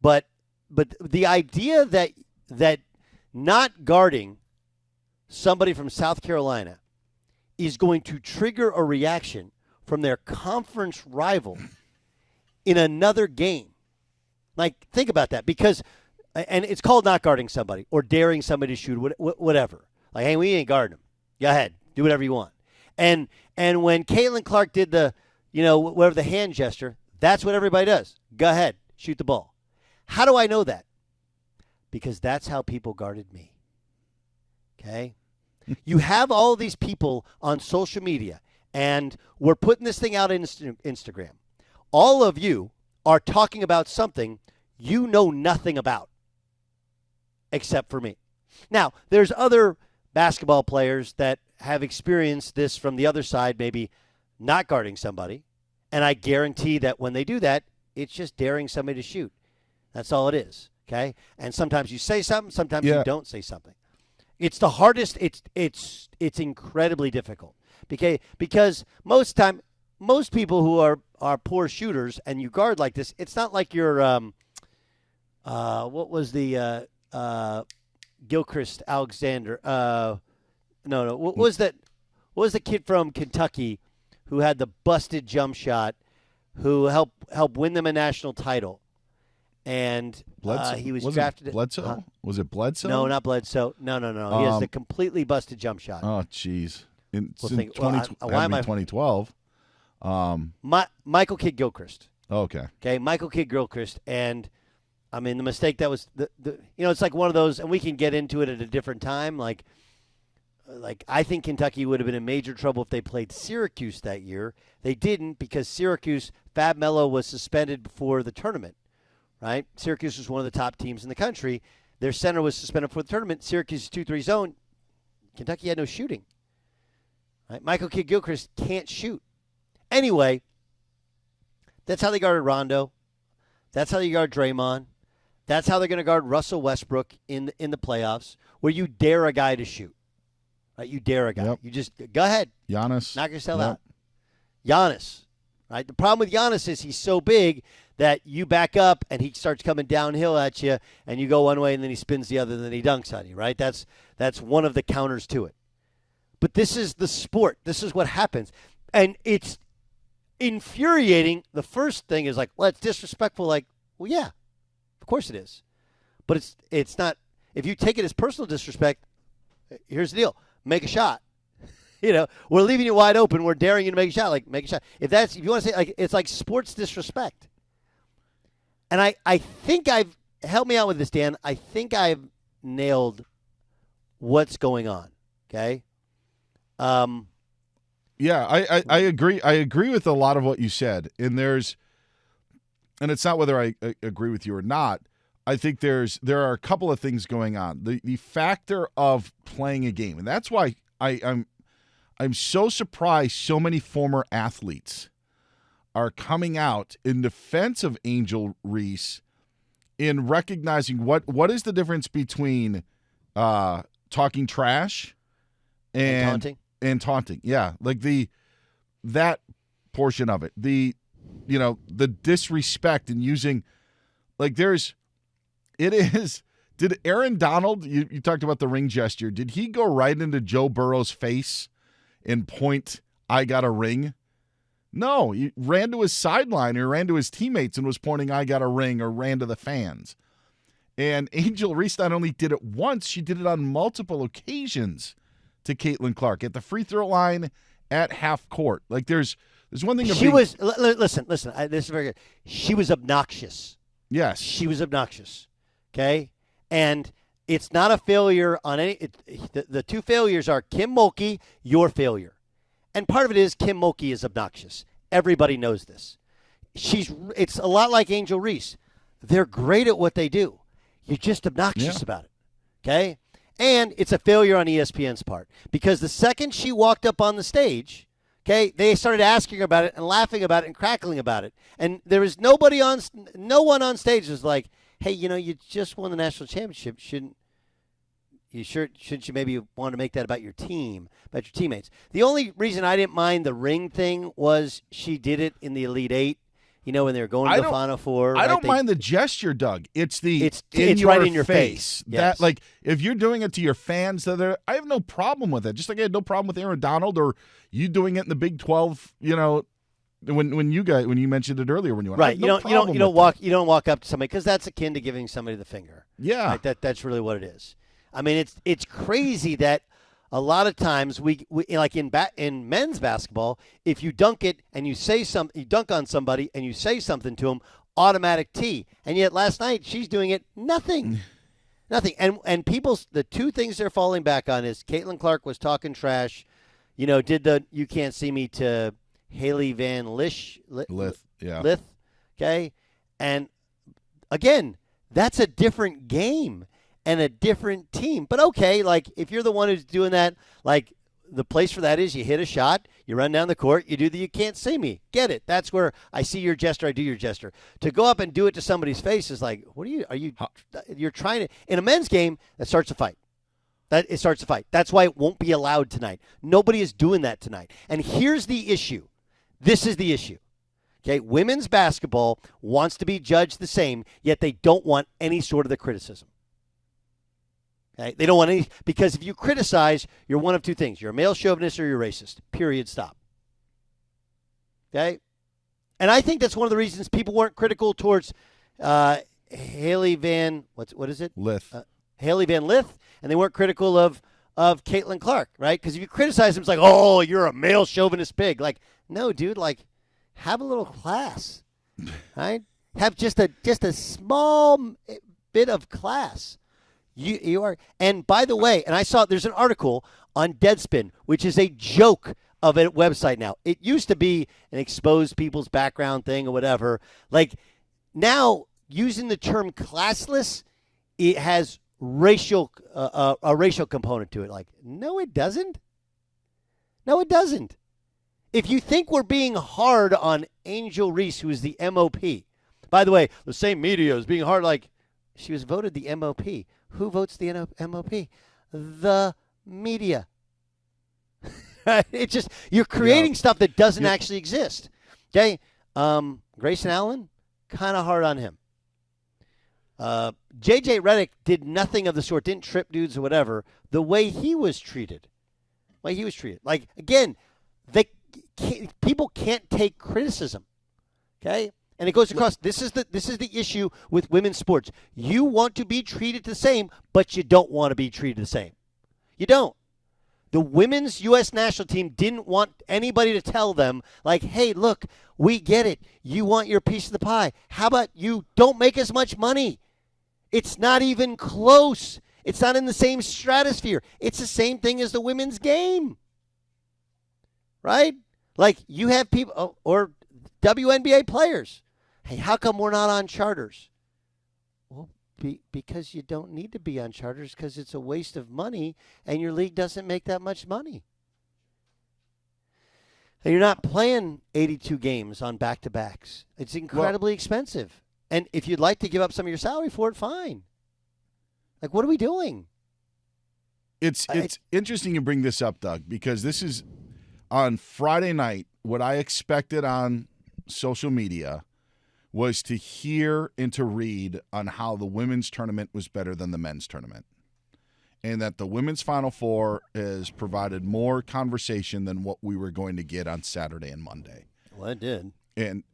But the idea that not guarding somebody from South Carolina is going to trigger a reaction from their conference rival in another game. Like, think about that. Because, and it's called not guarding somebody or daring somebody to shoot, whatever. Like, hey, we ain't guarding them. Go ahead. Do whatever you want. And when Caitlin Clark did the, whatever the hand gesture, that's what everybody does. Go ahead. Shoot the ball. How do I know that? Because that's how people guarded me. Okay? You have all these people on social media, and we're putting this thing out on Instagram. All of you are talking about something you know nothing about, except for me. Now, there's other basketball players that have experienced this from the other side, maybe not guarding somebody, and I guarantee that when they do that, it's just daring somebody to shoot. That's all it is, okay? And sometimes you say something, sometimes you don't say something. It's the hardest. It's incredibly difficult because most people who are poor shooters and you guard like this, it's not like you're what was the Gilchrist Alexander? No. What was that? What was the kid from Kentucky who had the busted jump shot, who helped win them a national title? And he was drafted. Bledsoe? Was it Bledsoe? No, not Bledsoe. No. He has the completely busted jump shot. Oh, jeez. In 2012. Michael Kidd Gilchrist. Okay, Michael Kidd Gilchrist. And, I mean, the mistake that was, it's like one of those, and we can get into it at a different time. Like I think Kentucky would have been in major trouble if they played Syracuse that year. They didn't because Syracuse, Fab Melo was suspended before the tournament. Right? Syracuse was one of the top teams in the country. Their center was suspended for the tournament. Syracuse 2-3 zone. Kentucky had no shooting. Right? Michael Kidd Gilchrist can't shoot. Anyway, that's how they guarded Rondo. That's how they guard Draymond. That's how they're going to guard Russell Westbrook in the playoffs, where you dare a guy to shoot. Right? You dare a guy. Yep. You just go ahead. Giannis. Knock yourself out. Giannis. Right? The problem with Giannis is he's so big that you back up and he starts coming downhill at you and you go one way and then he spins the other and then he dunks on you, right? That's one of the counters to it. But this is the sport. This is what happens. And it's infuriating. The first thing is like, well, it's disrespectful. Like, well, yeah, of course it is. But it's not. If you take it as personal disrespect, here's the deal. Make a shot. We're leaving you wide open. We're daring you to make a shot. Like, make a shot. If you want to say, like, it's like sports disrespect. And I think help me out with this, Dan. I think I've nailed what's going on. Okay. Yeah, I agree. I agree with a lot of what you said. And it's not whether I agree with you or not. I think there are a couple of things going on. The factor of playing a game, and that's why I'm so surprised so many former athletes are coming out in defense of Angel Reese in recognizing what is the difference between talking trash and taunting. Yeah, like that portion of it. The disrespect and using, like, did Aaron Donald, you talked about the ring gesture, did he go right into Joe Burrow's face and point, I got a ring? No, he ran to his sideline or ran to his teammates and was pointing, I got a ring, or ran to the fans. And Angel Reese not only did it once, she did it on multiple occasions to Caitlin Clark at the free throw line, at half court. Like, there's one thing. Listen. This is very good. She was obnoxious. Yes, she was obnoxious. Okay, and it's not a failure on any. The two failures are Kim Mulkey, your failure. And part of it is Kim Mulkey is obnoxious. Everybody knows this. It's a lot like Angel Reese. They're great at what they do. You're just obnoxious about it. Okay? And it's a failure on ESPN's part. Because the second she walked up on the stage, okay, they started asking her about it and laughing about it and crackling about it. And there was no one on stage was like, hey, you just won the national championship. Shouldn't you maybe want to make that about your team, about your teammates? The only reason I didn't mind the ring thing was she did it in the Elite Eight. when they're going to the Final Four. I don't mind the gesture, Doug. It's right in your face. That like if you're doing it to your fans, I have no problem with it. Just like I had no problem with Aaron Donald or you doing it in the Big 12. When you mentioned it earlier, when you went right, you don't walk up to somebody because that's akin to giving somebody the finger. Yeah, right? That's really what it is. I mean, it's crazy that a lot of times we like in men's basketball, if you dunk it and you dunk on somebody and you say something to them, automatic T. And yet last night she's doing it nothing. And the two things they're falling back on is Caitlin Clark was talking trash, did the "you can't see me" to Haley Van Lith, okay? And again, that's a different game and a different team. But okay, like if you're the one who's doing that, like the place for that is you hit a shot, you run down the court, you do the "you can't see me." Get it? That's where I see your gesture, I do your gesture. To go up and do it to somebody's face is like, you're trying to, in a men's game, that starts a fight. It starts a fight. That's why it won't be allowed tonight. Nobody is doing that tonight. And here's the issue. This is the issue. Okay, women's basketball wants to be judged the same, yet they don't want any sort of the criticism. Okay, they don't want any, because if you criticize, you're one of two things. You're a male chauvinist or you're racist. Period. Stop. Okay? And I think that's one of the reasons people weren't critical towards Haley Van, what is it? Lith. Haley Van Lith, and they weren't critical of Caitlin Clark, right? Because if you criticize them, it's like, oh, you're a male chauvinist pig. Like, no, dude, like, have a little class, right? Have just a small bit of class. You are, and by the way, and I saw there's an article on Deadspin, which is a joke of a website now. It used to be an exposed people's background thing or whatever. Like now, using the term classless, it has a racial component to it. Like, no, it doesn't. No, it doesn't. If you think we're being hard on Angel Reese, who is the MOP, by the way, the same media is being hard. Like, she was voted the MOP. Who votes the MOP? The media. It's just you're creating stuff that doesn't actually exist. Okay, Grayson Allen, kind of hard on him. JJ Redick did nothing of the sort. Didn't trip dudes or whatever. The way he was treated, like again, people can't take criticism. Okay. And it goes across. This is the issue with women's sports. You want to be treated the same, but you don't want to be treated the same. You don't. The women's U.S. national team didn't want anybody to tell them, like, hey, look, we get it. You want your piece of the pie. How about you don't make as much money? It's not even close. It's not in the same stratosphere. It's the same thing as the women's game. Right? Like, you have people, or WNBA players. Hey, how come we're not on charters? Well, because you don't need to be on charters because it's a waste of money and your league doesn't make that much money. And you're not playing 82 games on back-to-backs. It's incredibly expensive. And if you'd like to give up some of your salary for it, fine. Like, what are we doing? It's interesting you bring this up, Doug, because this is on Friday night. What I expected on social media was to hear and to read on how the women's tournament was better than the men's tournament, and that the women's Final Four has provided more conversation than what we were going to get on Saturday and Monday. Well, it did, and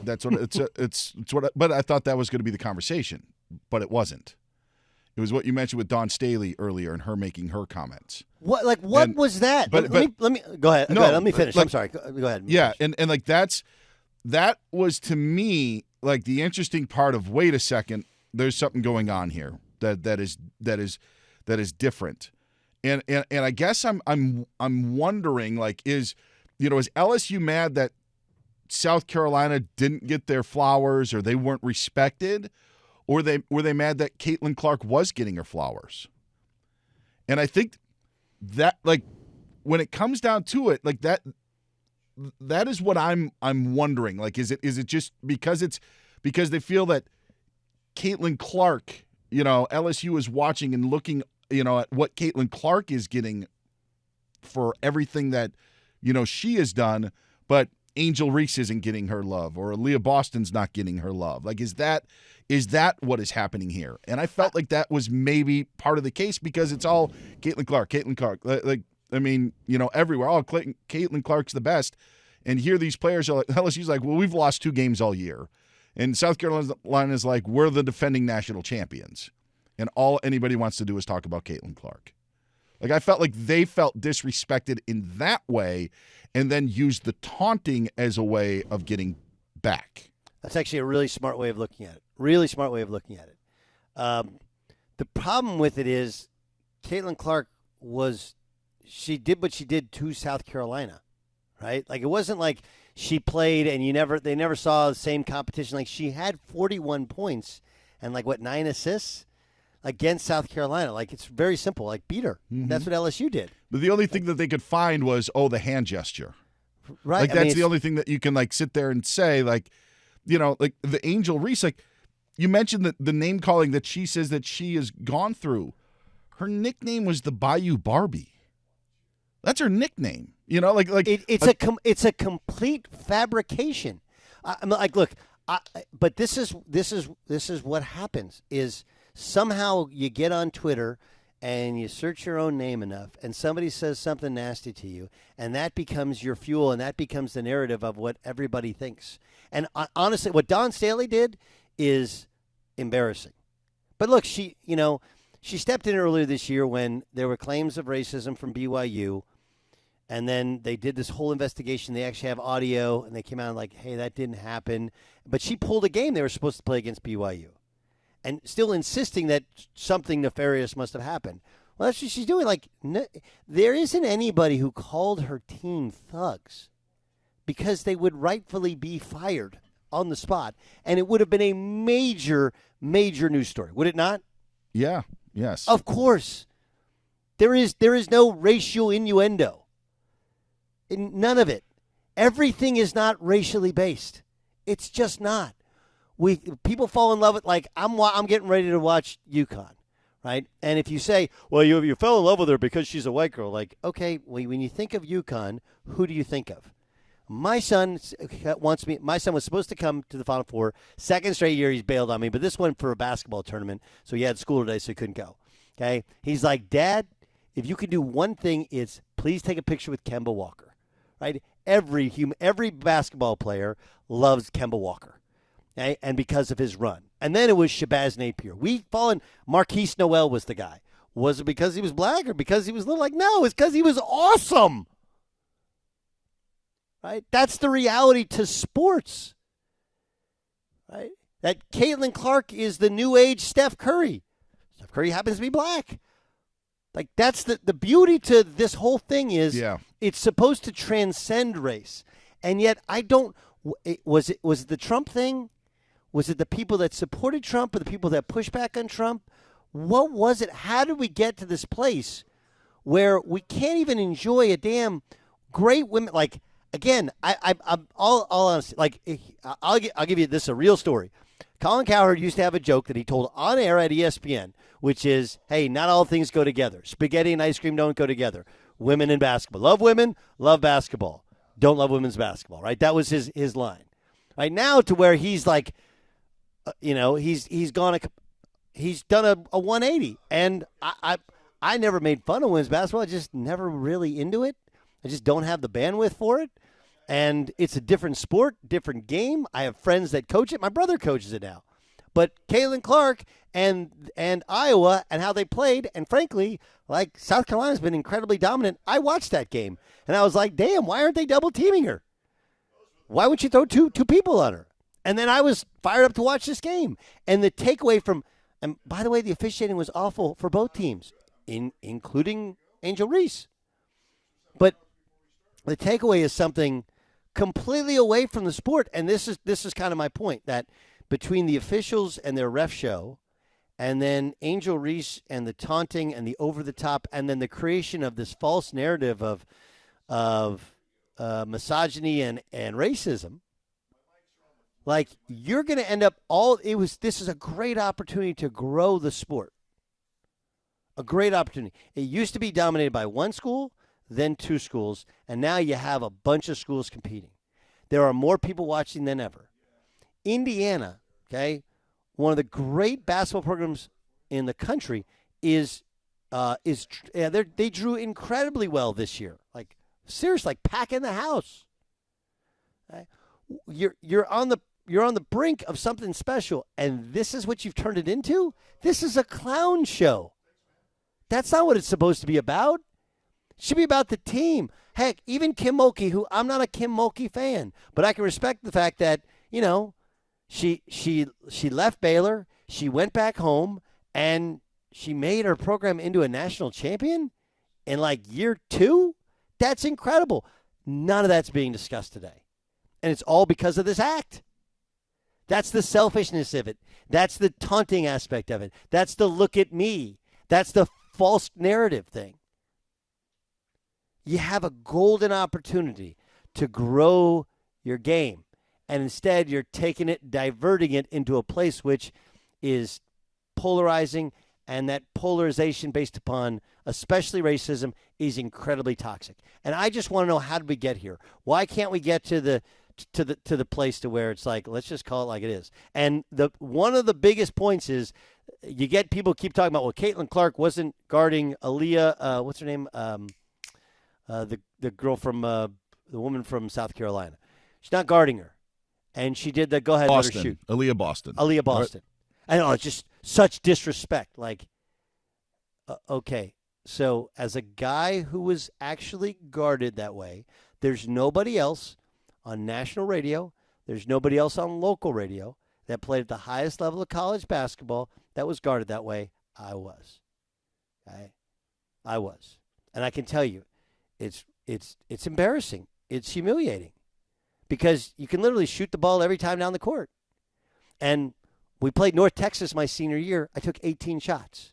that's what it's what. But I thought that was going to be the conversation, but it wasn't. It was what you mentioned with Dawn Staley earlier and her making her comments. What was that? But let me go ahead. No, go ahead. Let me finish. Like, I'm sorry. Go ahead. Yeah, and like that was to me like the interesting part of, wait a second, there's something going on here that is different. And I guess I'm wondering, like, is LSU mad that South Carolina didn't get their flowers or they weren't respected? Or were they mad that Caitlin Clark was getting her flowers? And I think that, like, when it comes down to it, like that is what I'm wondering. Like, is it just because they feel that Caitlin Clark, LSU is watching and looking, at what Caitlin Clark is getting for everything that, she has done, but Angel Reese isn't getting her love, or Leah Boston's not getting her love. Like, is that what is happening here? And I felt like that was maybe part of the case because it's all Caitlin Clark. Like, I mean, everywhere. Oh, Caitlin Clark's the best. And here these players are like, LSU's like, well, we've lost 2 games all year. And South Carolina's like, we're the defending national champions. And all anybody wants to do is talk about Caitlin Clark. Like, I felt like they felt disrespected in that way and then used the taunting as a way of getting back. That's actually a really smart way of looking at it. Really smart way of looking at it. The problem with it is Caitlin Clark she did what she did to South Carolina, right? Like, it wasn't like she played and they never saw the same competition. Like, she had 41 points and 9 assists against South Carolina. Like, it's very simple. Like, beat her. Mm-hmm. That's what LSU did. But the only thing that they could find was, the hand gesture. Right. Like, that's the only thing that you can, sit there and say, like the Angel Reese, like, you mentioned the name calling that she says that she has gone through. Her nickname was the Bayou Barbie. That's her nickname. It's a complete fabrication. I'm like, look, but this is what happens is somehow you get on Twitter and you search your own name enough and somebody says something nasty to you and that becomes your fuel and that becomes the narrative of what everybody thinks. And honestly, what Dawn Staley did is embarrassing. But look, she stepped in earlier this year when there were claims of racism from BYU. And then they did this whole investigation. They actually have audio, and they came out like, hey, that didn't happen. But she pulled a game they were supposed to play against BYU and still insisting that something nefarious must have happened. Well, that's what she's doing. Like, there isn't anybody who called her team thugs because they would rightfully be fired on the spot, and it would have been a major, major news story. Would it not? Yeah, yes. Of course. There is no racial innuendo. None of it. Everything is not racially based. It's just not. People fall in love with, like, I'm getting ready to watch UConn, right? And if you say, well, you fell in love with her because she's a white girl, like, okay, well, when you think of UConn, who do you think of? My son was supposed to come to the Final Four. Second straight year he's bailed on me, but this went for a basketball tournament, so he had school today, so he couldn't go. Okay? He's like, Dad, if you could do one thing, it's please take a picture with Kemba Walker. Right? Every basketball player loves Kemba Walker, okay? And because of his run. And then it was Shabazz Napier. Marquise Noel was the guy. Was it because he was black or because he was little? Like, no, it's because he was awesome. Right? That's the reality to sports. Right? That Caitlin Clark is the new age Steph Curry. Steph Curry happens to be black. Like, that's the beauty to this whole thing is It's supposed to transcend race. And yet was it the Trump thing? Was it the people that supported Trump or the people that pushed back on Trump? What was it? How did we get to this place where we can't even enjoy a damn great women? Like, again, I'm all honesty. Like, I'll give you this, a real story. Colin Cowherd used to have a joke that he told on air at ESPN, which is, hey, not all things go together. Spaghetti and ice cream don't go together. Women and basketball. Love women, love basketball. Don't love women's basketball, right? That was his line. Right now to where he's like, he's done a 180. And I never made fun of women's basketball. I just never really into it. I just don't have the bandwidth for it. And it's a different sport, different game. I have friends that coach it. My brother coaches it now. But Caitlin Clark and Iowa and how they played, and frankly, like, South Carolina's been incredibly dominant. I watched that game, and I was like, damn, why aren't they double-teaming her? Why would you throw two people on her? And then I was fired up to watch this game. And the takeaway and by the way, the officiating was awful for both teams, including Angel Reese. But the takeaway is something completely away from the sport, and this is kind of my point, that between the officials and their ref show, and then Angel Reese and the taunting and the over-the-top, and then the creation of this false narrative of misogyny and racism, like, you're going to end up this is a great opportunity to grow the sport. A great opportunity. It used to be dominated by one school, then two schools, and now you have a bunch of schools competing. There are more people watching than ever. Indiana, okay, one of the great basketball programs in the country they drew incredibly well this year. Like seriously, like packing the house. Okay? You're on the brink of something special, and this is what you've turned it into? This is a clown show. That's not what it's supposed to be about. It should be about the team. Heck, even Kim Mulkey, who I'm not a Kim Mulkey fan, but I can respect the fact that, she left Baylor, she went back home, and she made her program into a national champion in like year 2? That's incredible. None of that's being discussed today. And it's all because of this act. That's the selfishness of it. That's the taunting aspect of it. That's the look at me. That's the false narrative thing. You have a golden opportunity to grow your game. And instead, you're taking it, diverting it into a place which is polarizing. And that polarization based upon especially racism is incredibly toxic. And I just want to know, how did we get here? Why can't we get to the place to where it's like, let's just call it like it is? And one of the biggest points is you get people keep talking about, well, Caitlin Clark wasn't guarding Aaliyah. What's her name? The girl from the woman from South Carolina. She's not guarding her, and she did the go ahead let her shoot. Aaliyah Boston. Right. I know, it's just such disrespect. Like, okay, so as a guy who was actually guarded that way, there's nobody else on national radio, there's nobody else on local radio that played at the highest level of college basketball that was guarded that way. I was. Okay? I was. And I can tell you, it's embarrassing. It's humiliating. Because you can literally shoot the ball every time down the court. And we played North Texas my senior year. I took 18 shots.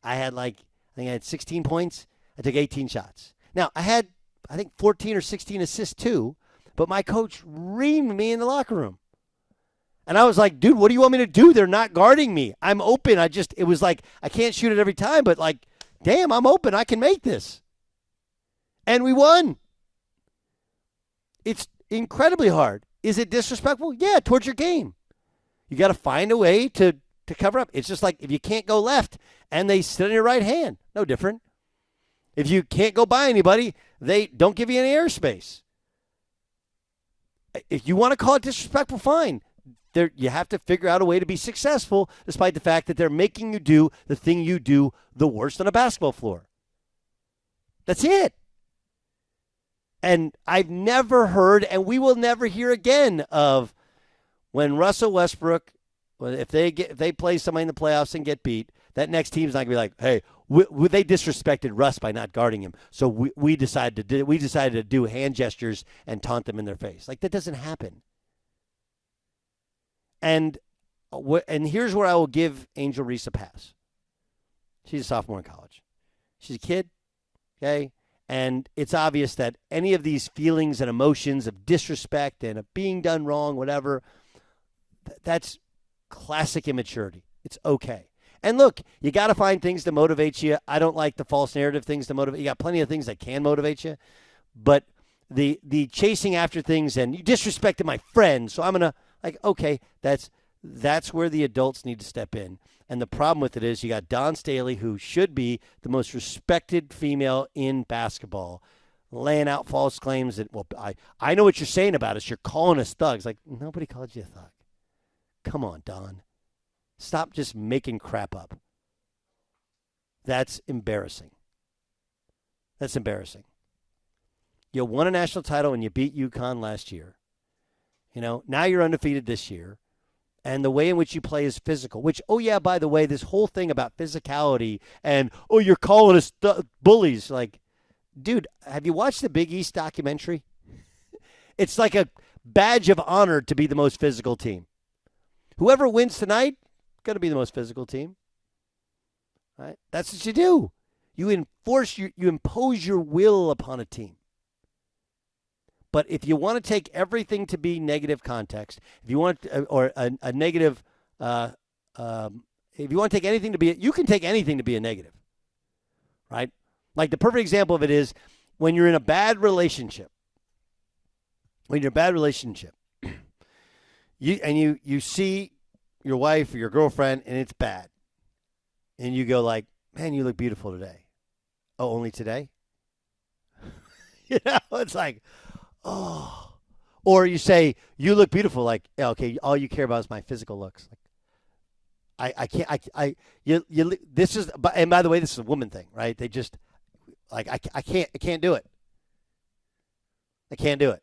I had 16 points. I took 18 shots. Now, I had, 14 or 16 assists too, but my coach reamed me in the locker room. And I was like, dude, what do you want me to do? They're not guarding me. I'm open. It was like, I can't shoot it every time, but like, damn, I'm open. I can make this. And we won. It's incredibly hard. Is it disrespectful? Yeah, towards your game. You got to find a way to cover up. It's just like if you can't go left and they sit on your right hand, no different. If you can't go by anybody, they don't give you any airspace. If you want to call it disrespectful, fine. You have to figure out a way to be successful despite the fact that they're making you do the thing you do the worst on a basketball floor. That's it. And I've never heard, and we will never hear again, of when Russell Westbrook, if they play somebody in the playoffs and get beat, that next team's not gonna be like, hey, they disrespected Russ by not guarding him, so we decided to do hand gestures and taunt them in their face. Like, that doesn't happen. And here's where I will give Angel Reese a pass. She's a sophomore in college. She's a kid, okay? And it's obvious that any of these feelings and emotions of disrespect and of being done wrong, whatever, that's classic immaturity. It's okay. And look, you got to find things to motivate you. I don't like the false narrative things to motivate. You got plenty of things that can motivate you. But the chasing after things and you disrespected my friend, so I'm going to, like, okay, that's where the adults need to step in. And the problem with it is you got Dawn Staley, who should be the most respected female in basketball, laying out false claims that, well, I know what you're saying about us. You're calling us thugs. Like, nobody called you a thug. Come on, Dawn. Stop just making crap up. That's embarrassing. That's embarrassing. You won a national title and you beat UConn last year. Now you're undefeated this year. And the way in which you play is physical, which, oh, yeah, by the way, this whole thing about physicality and, oh, you're calling us bullies. Like, dude, have you watched the Big East documentary? It's like a badge of honor to be the most physical team. Whoever wins tonight, going to be the most physical team. Right? That's what you do. You impose your will upon a team. But if you want to take everything to be negative context, if you want a negative, if you want to take anything to be, you can take anything to be a negative, right? Like the perfect example of it is when you're in a bad relationship, when you're in a bad relationship, you see your wife or your girlfriend and it's bad, and you go like, "Man, you look beautiful today." Oh, only today? It's like, oh. Or you say, "You look beautiful." Like, yeah, okay, all you care about is my physical looks. Like, I can't. You. This is. And by the way, this is a woman thing, right? They just like I can't do it. I can't do it.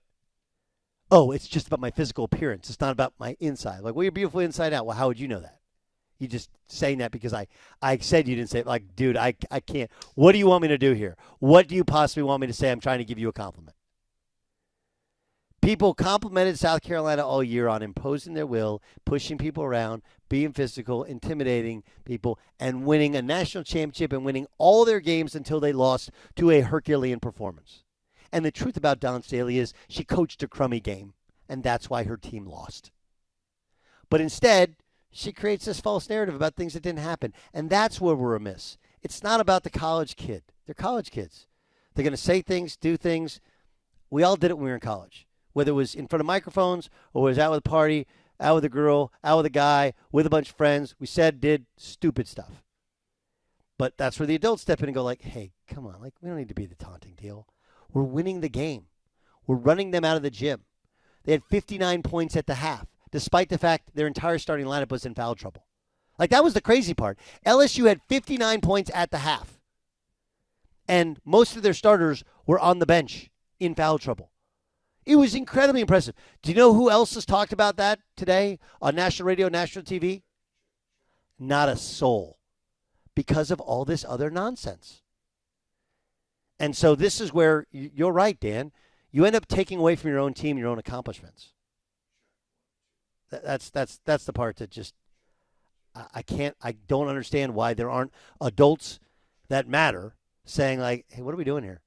Oh, it's just about my physical appearance. It's not about my inside. Like, well, you're beautiful inside out. Well, how would you know that? You just saying that because I said you didn't say it. Like, dude, I can't. What do you want me to do here? What do you possibly want me to say? I'm trying to give you a compliment. People complimented South Carolina all year on imposing their will, pushing people around, being physical, intimidating people, and winning a national championship and winning all their games until they lost to a Herculean performance. And the truth about Dawn Staley is she coached a crummy game, and that's why her team lost. But instead, she creates this false narrative about things that didn't happen, and that's where we're amiss. It's not about the college kid. They're college kids. They're going to say things, do things. We all did it when we were in college, whether it was in front of microphones or it was out with a party, out with a girl, out with a guy, with a bunch of friends. We said, did stupid stuff. But that's where the adults step in and go like, hey, come on, like we don't need to be the taunting deal. We're winning the game. We're running them out of the gym. They had 59 points at the half, despite the fact their entire starting lineup was in foul trouble. Like, that was the crazy part. LSU had 59 points at the half, and most of their starters were on the bench in foul trouble. It was incredibly impressive. Do you know who else has talked about that today on national radio, national TV? Not a soul, because of all this other nonsense. And so this is where you're right, Dan. You end up taking away from your own team your own accomplishments. That's the part that just I don't understand why there aren't adults that matter saying like, hey, what are we doing here?